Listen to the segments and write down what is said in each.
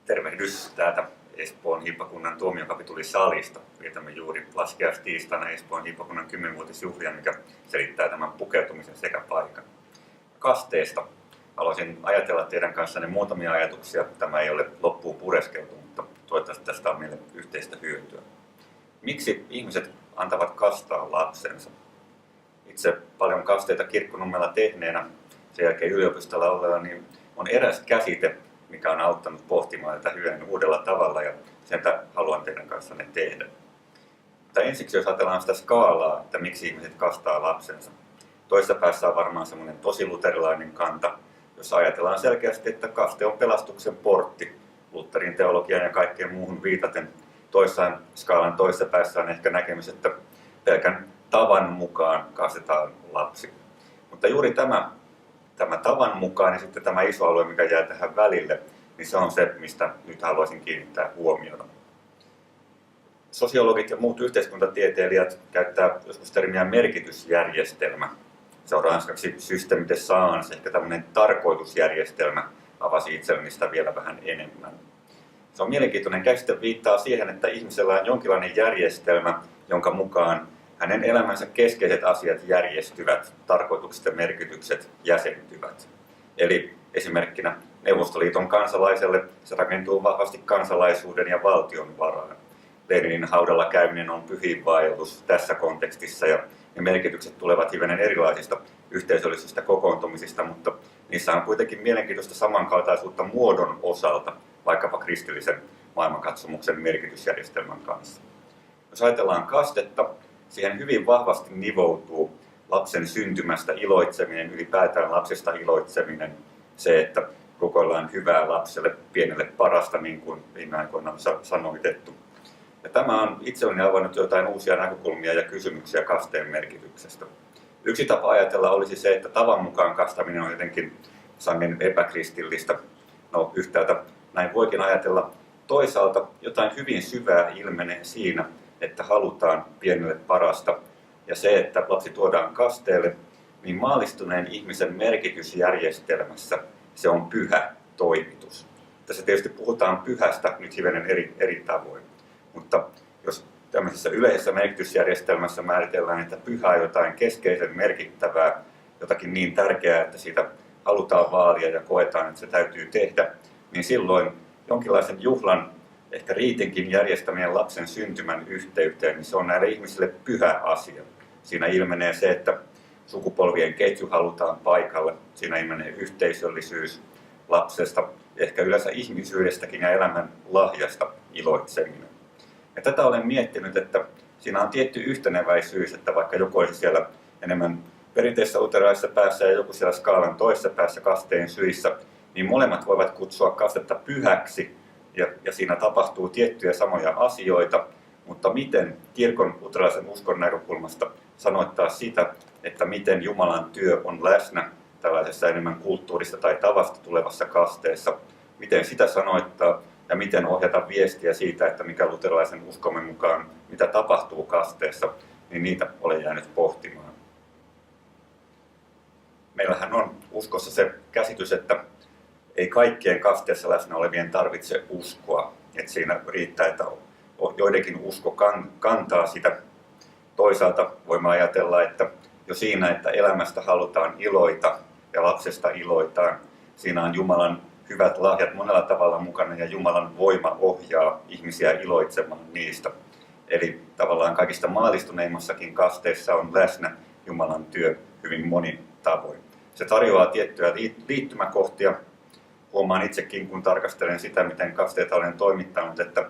Tervehdys täältä Espoon hiippakunnan tuomiokapitulisalista. Vietämme juuri laskiaistiistaina Espoon hiippakunnan 10-vuotisjuhlia, mikä selittää tämän pukeutumisen sekä paikan. Kasteesta haluaisin ajatella teidän kanssanne muutamia ajatuksia. Tämä ei ole loppuun pureskeltu, mutta toivottavasti tästä on meille yhteistä hyötyä. Miksi ihmiset antavat kastaa lapsensa? Itse paljon kasteita Kirkkonummella tehneenä, sen jälkeen yliopistolla olleena, niin on eräs käsite, mikä on auttanut pohtimaan tätä hyvin uudella tavalla, ja sen haluan teidän kanssanne tehdä. Mutta ensiksi jos ajatellaan sitä skaalaa, että miksi ihmiset kastaa lapsensa. Toisessa päässä on varmaan semmoinen tosi luterilainen kanta, jossa ajatellaan selkeästi, että kaste on pelastuksen portti Lutherin teologian ja kaikkeen muuhun viitaten. Skaalan toisessa päässä on ehkä näkemys, että pelkän tavan mukaan kastetaan lapsi. Mutta juuri tämä tavan mukaan ja sitten tämä iso alue, mikä jää tähän välille, niin se on se, mistä nyt haluaisin kiinnittää huomiota. Sosiologit ja muut yhteiskuntatieteilijät käyttää joskus termiä merkitysjärjestelmä. Se on ranskaksi système de sens, ehkä tämmöinen tarkoitusjärjestelmä, avasi itselleni sitä vielä vähän enemmän. Se on mielenkiintoinen käsite, viittaa siihen, että ihmisellä on jonkinlainen järjestelmä, jonka mukaan hänen elämänsä keskeiset asiat järjestyvät, tarkoitukset ja merkitykset jäsentyvät. Eli esimerkkinä Neuvostoliiton kansalaiselle se rakentuu vahvasti kansalaisuuden ja valtion varaan. Leninin haudalla käyminen on pyhiinvaellus tässä kontekstissa ja ne merkitykset tulevat hivenen erilaisista yhteisöllisistä kokoontumisista, mutta niissä on kuitenkin mielenkiintoista samankaltaisuutta muodon osalta, vaikkapa kristillisen maailmankatsomuksen merkitysjärjestelmän kanssa. Jos ajatellaan kastetta, siihen hyvin vahvasti nivoutuu lapsen syntymästä iloitseminen, ylipäätään lapsesta iloitseminen, se, että rukoillaan hyvää lapselle, pienelle parasta, niin kuin viime aikoina on sanoitettu. Ja tämä on itselleni avannut jotain uusia näkökulmia ja kysymyksiä kasteen merkityksestä. Yksi tapa ajatella olisi se, että tavan mukaan kastaminen on jotenkin sangen epäkristillistä. No yhtäältä näin voikin ajatella. Toisaalta jotain hyvin syvää ilmenee siinä, että halutaan pienelle parasta. Ja se, että lapsi tuodaan kasteelle, niin maallistuneen ihmisen merkitysjärjestelmässä se on pyhä toimitus. Tässä tietysti puhutaan pyhästä nyt hivenen eri tavoin. Mutta jos tämmöisessä yleisessä merkitysjärjestelmässä määritellään, että pyhä on jotain keskeisen merkittävää, jotakin niin tärkeää, että siitä halutaan vaalia ja koetaan, että se täytyy tehdä, niin silloin jonkinlaisen juhlan, ehkä riitinkin järjestämien lapsen syntymän yhteyteen, niin se on näille ihmisille pyhä asia. Siinä ilmenee se, että sukupolvien ketju halutaan paikalle, siinä ilmenee yhteisöllisyys lapsesta, ehkä yleensä ihmisyydestäkin ja elämän lahjasta iloitseminen. Ja tätä olen miettinyt, että siinä on tietty yhteneväisyys, että vaikka joku olisi siellä enemmän perinteisessä luterilaisessa päässä ja joku siellä skaalan toisessa päässä kasteen syissä, niin molemmat voivat kutsua kastetta pyhäksi ja siinä tapahtuu tiettyjä samoja asioita, mutta miten kirkon luterilaisen uskon näkökulmasta sanoittaa sitä, että miten Jumalan työ on läsnä tällaisessa enemmän kulttuurista tai tavasta tulevassa kasteessa, miten sitä sanoittaa ja miten ohjata viestiä siitä, että mikä luterilaisen uskomme mukaan, mitä tapahtuu kasteessa, niin niitä olen jäänyt pohtimaan. Meillähän on uskossa se käsitys, että ei kaikkien kasteessa läsnä olevien tarvitse uskoa. Että siinä riittää, että joidenkin usko kantaa sitä. Toisaalta voimme ajatella, että jo siinä, että elämästä halutaan iloita ja lapsesta iloitaan, siinä on Jumalan hyvät lahjat monella tavalla mukana ja Jumalan voima ohjaa ihmisiä iloitsemaan niistä. Eli tavallaan kaikista maallistuneimmassakin kasteissa on läsnä Jumalan työ hyvin monin tavoin. Se tarjoaa tiettyjä liittymäkohtia. Huomaan itsekin, kun tarkastelen sitä, miten kasteita olen toimittanut, että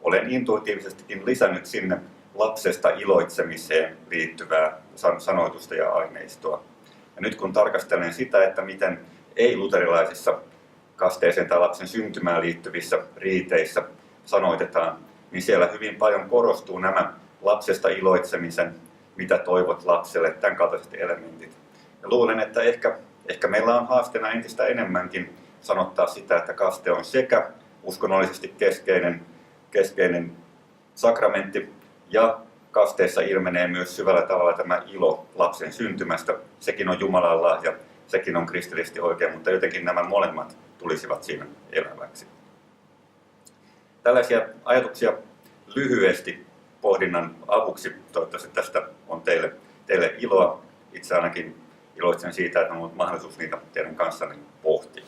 olen intuitiivisestikin lisännyt sinne lapsesta iloitsemiseen liittyvää sanoitusta ja aineistoa. Ja nyt kun tarkastelen sitä, että miten ei-luterilaisissa kasteeseen tai lapsen syntymään liittyvissä riiteissä sanoitetaan, niin siellä hyvin paljon korostuu nämä lapsesta iloitsemisen, mitä toivot lapselle, tämän kaltaiset elementit. Ja luulen, että ehkä meillä on haasteena entistä enemmänkin sanottaa sitä, että kaste on sekä uskonnollisesti keskeinen sakramentti ja kasteessa ilmenee myös syvällä tavalla tämä ilo lapsen syntymästä. Sekin on Jumalan lahja, sekin on kristillisesti oikein, mutta jotenkin nämä molemmat tulisivat siinä eläväksi. tällaisia ajatuksia lyhyesti pohdinnan avuksi. Toivottavasti tästä on teille iloa. Itse ainakin iloitsen siitä, että on ollut mahdollisuus niitä teidän kanssanne pohtia.